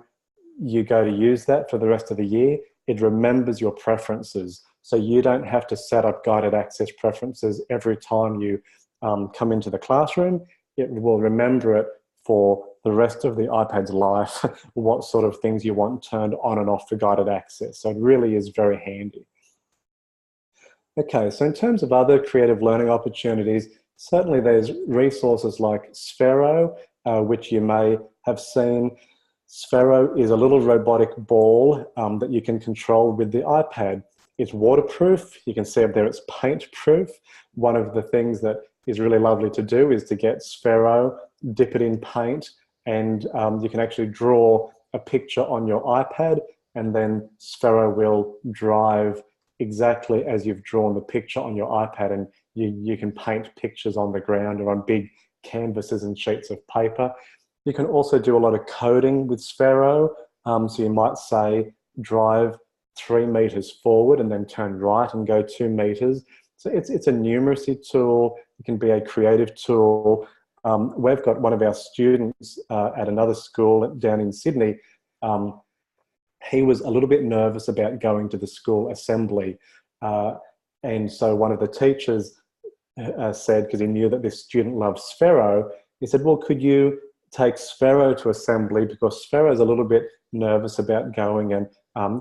B: you go to use that for the rest of the year, it remembers your preferences. So you don't have to set up guided access preferences every time you come into the classroom. It will remember it for the rest of the iPad's life, what sort of things you want turned on and off for guided access. So it really is very handy. Okay, so in terms of other creative learning opportunities, certainly there's resources like Sphero, which you may have seen. Sphero is a little robotic ball that you can control with the iPad. It's waterproof. You can see up there it's paint proof. One of the things that is really lovely to do is to get Sphero, dip it in paint, and you can actually draw a picture on your iPad, and then Sphero will drive exactly as you've drawn the picture on your iPad, and you can paint pictures on the ground or on big canvases and sheets of paper. You can also do a lot of coding with Sphero. So you might say, drive 3 meters forward and then turn right and go 2 meters. So it's a numeracy tool. It can be a creative tool. We've got one of our students at another school down in Sydney. He was a little bit nervous about going to the school assembly. And so one of the teachers said, because he knew that this student loved Sphero, he said, well, could you take Sphero to assembly, because Sphero is a little bit nervous about going, and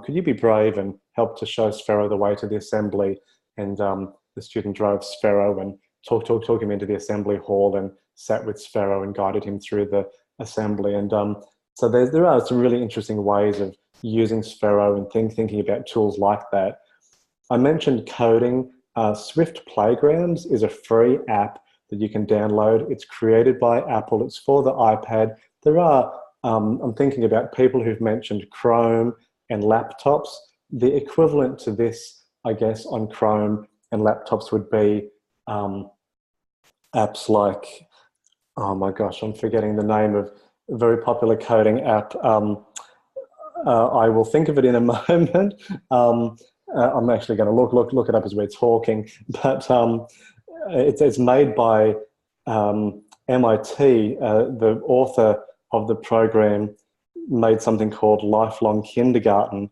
B: could you be brave and help to show Sphero the way to the assembly? And the student drove Sphero and took him into the assembly hall and sat with Sphero and guided him through the assembly. And so there are some really interesting ways of using Sphero and thinking about tools like that. I mentioned coding. Swift Playgrounds is a free app that you can download. It's created by Apple. It's for the iPad. There are, I'm thinking about people who've mentioned Chrome and laptops. The equivalent to this, I guess, on Chrome and laptops would be apps like, oh my gosh, I'm forgetting the name of a very popular coding app. I will think of it in a moment. I'm actually going to look it up as we're talking, but it's made by MIT, the author of the program, made something called lifelong kindergarten.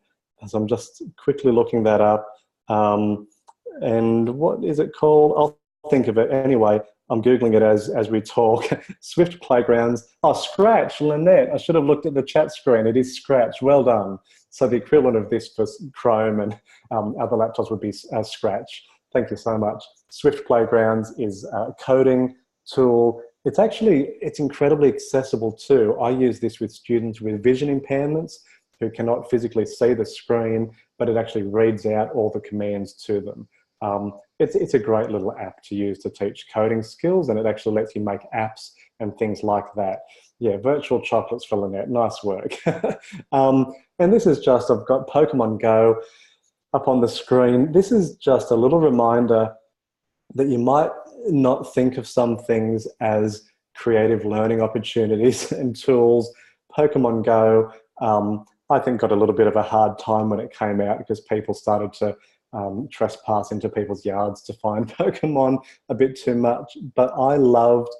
B: So I'm just quickly looking that up. And what is it called? I'll think of it anyway. I'm Googling it as we talk. Swift Playgrounds. Oh, Scratch, Lynette. I should have looked at the chat screen. It is Scratch. Well done. So the equivalent of this for Chrome and other laptops would be Scratch. Thank you so much. Swift Playgrounds is a coding tool. It's incredibly accessible too. I use this with students with vision impairments who cannot physically see the screen, but it actually reads out all the commands to them. It's a great little app to use to teach coding skills, and it actually lets you make apps and things like that. Yeah, virtual chocolates for Lynette, nice work. And this is just, I've got Pokemon Go up on the screen. This is just a little reminder that you might not think of some things as creative learning opportunities and tools. Pokemon Go, I think, got a little bit of a hard time when it came out because people started to trespass into people's yards to find Pokemon a bit too much. But I loved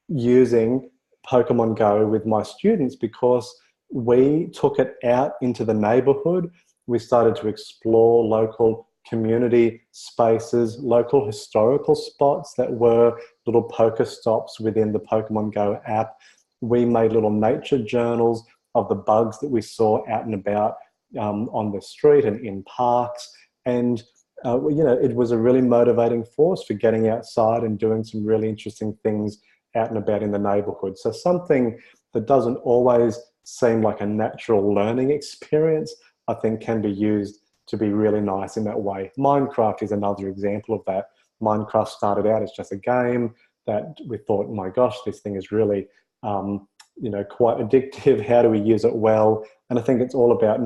B: using Pokemon Go with my students because we took it out into the neighborhood. We started to explore local community spaces, local historical spots that were little Pokestops within the Pokemon Go app. We made little nature journals of the bugs that we saw out and about on the street and in parks. And it was a really motivating force for getting outside and doing some really interesting things out and about in the neighborhood. So something that doesn't always seem like a natural learning experience, I think can be used to be really nice in that way. Minecraft is another example of that. Minecraft started out as just a game that we thought, my gosh, this thing is really quite addictive. How do we use it well? And I think it's all about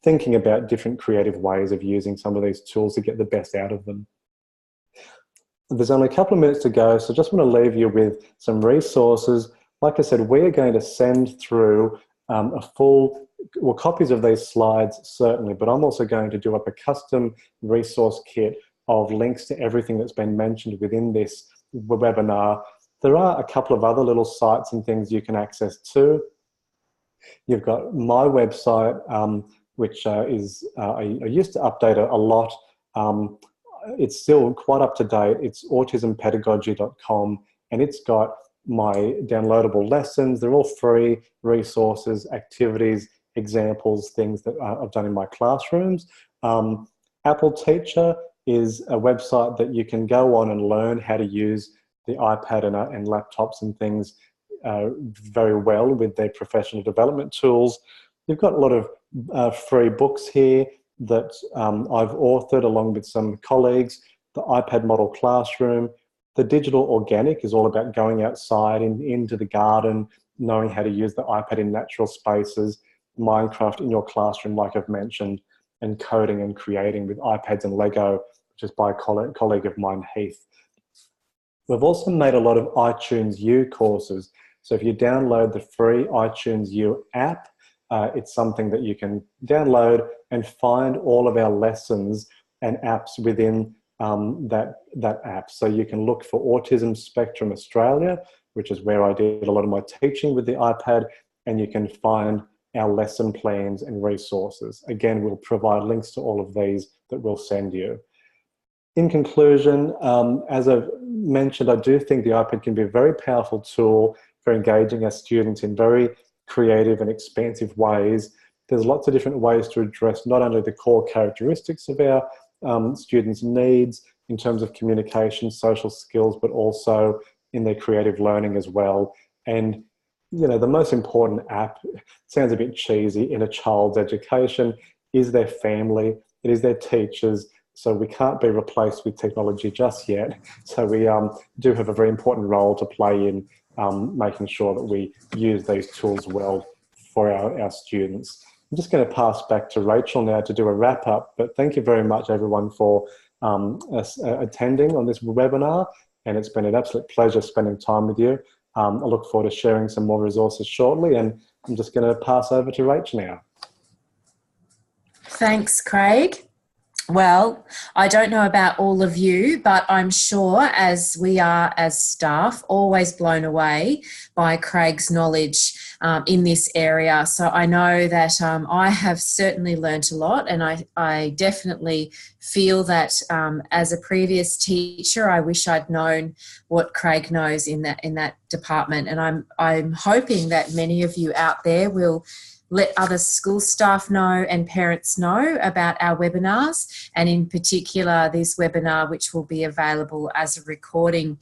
B: thinking about different creative ways of using some of these tools to get the best out of them. There's only a couple of minutes to go, so I just want to leave you with some resources. Like I said, we are going to send through copies of these slides, certainly, but I'm also going to do up a custom resource kit of links to everything that's been mentioned within this webinar. There are a couple of other little sites and things you can access too. You've got my website, which I used to update a lot. It's still quite up to date. It's autismpedagogy.com, and it's got my downloadable lessons. They're all free resources, activities, examples, things that I've done in my classrooms. Apple Teacher is a website that you can go on and learn how to use the iPad and laptops and things very well with their professional development tools. You've got a lot of free books here that I've authored along with some colleagues. The iPad Model Classroom. The Digital Organic is all about going outside into the garden, knowing how to use the iPad in natural spaces, Minecraft in your classroom, like I've mentioned, and coding and creating with iPads and Lego, which is by a colleague of mine, Heath. We've also made a lot of iTunes U courses. So if you download the free iTunes U app, it's something that you can download and find all of our lessons and apps within that app. So you can look for Autism Spectrum Australia, which is where I did a lot of my teaching with the iPad, and you can find our lesson plans and resources. Again, we'll provide links to all of these that we'll send you. In conclusion, as I've mentioned, I do think the iPad can be a very powerful tool for engaging our students in very creative and expansive ways. There's lots of different ways to address not only the core characteristics of our students' needs in terms of communication, social skills, but also in their creative learning as well. And the most important app, sounds a bit cheesy, in a child's education is their family, it is their teachers. So we can't be replaced with technology just yet. So we do have a very important role to play in making sure that we use these tools well for our students. I'm just going to pass back to Rachel now to do a wrap up, but thank you very much everyone for attending on this webinar, and it's been an absolute pleasure spending time with you. I look forward to sharing some more resources shortly, and I'm just going to pass over to Rachel now.
A: Thanks, Craig. Well, I don't know about all of you, but I'm sure as we are as staff, always blown away by Craig's knowledge in this area. So I know that I have certainly learnt a lot, and I definitely feel that as a previous teacher, I wish I'd known what Craig knows in that department. And I'm hoping that many of you out there will let other school staff know and parents know about our webinars, and in particular this webinar, which will be available as a recording